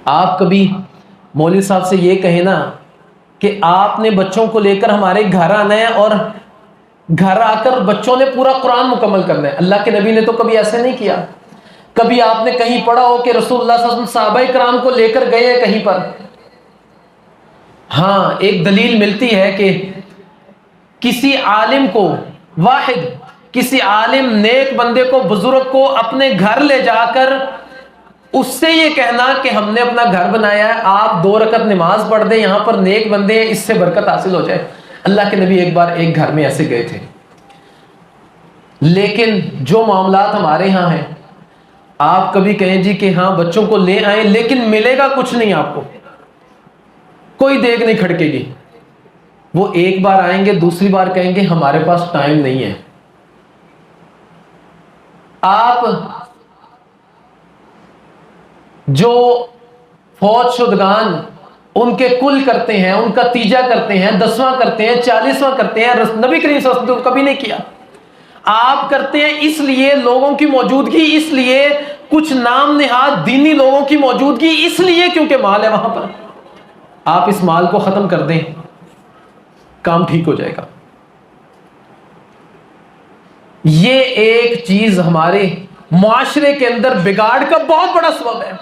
آپ کبھی مولوی صاحب سے یہ کہیں نا کہ آپ نے بچوں کو لے کر ہمارے گھر آنا ہے اور گھر آ کر بچوں نے پورا قرآن مکمل کرنا ہے. اللہ کے نبی نے تو کبھی ایسے نہیں کیا. کبھی آپ نے کہیں پڑھا ہو کہ رسول اللہ صلی اللہ علیہ وسلم صحابہ کرام کو لے کر گئے ہیں کہیں پر؟ ہاں ایک دلیل ملتی ہے کہ کسی عالم کو واحد کسی عالم نیک بندے کو بزرگ کو اپنے گھر لے جا کر اس سے یہ کہنا کہ ہم نے اپنا گھر بنایا ہے، آپ 2 رکعت نماز پڑھ دیں، یہاں پر نیک بندے ہیں، اس سے برکت حاصل ہو جائے. اللہ کے نبی ایک بار ایک گھر میں ایسے گئے تھے. لیکن جو معاملات ہمارے ہاں ہیں، آپ کبھی کہیں جی کہ ہاں بچوں کو لے آئیں لیکن ملے گا کچھ نہیں، آپ کو کوئی دیگ نہیں کھڑکے گی. وہ ایک بار آئیں گے، دوسری بار کہیں گے ہمارے پاس ٹائم نہیں ہے. آپ جو فوت شدگان ان کے کل کرتے ہیں، ان کا تیجا کرتے ہیں، 10واں کرتے ہیں، 40واں کرتے ہیں، نبی کریم صلی اللہ علیہ وسلم کبھی نہیں کیا. آپ کرتے ہیں اس لیے لوگوں کی موجودگی، اس لیے کچھ نام نہاد دینی لوگوں کی موجودگی، اس لیے کیونکہ مال ہے وہاں پر. آپ اس مال کو ختم کر دیں، کام ٹھیک ہو جائے گا. یہ ایک چیز ہمارے معاشرے کے اندر بگاڑ کا بہت بڑا سبب ہے.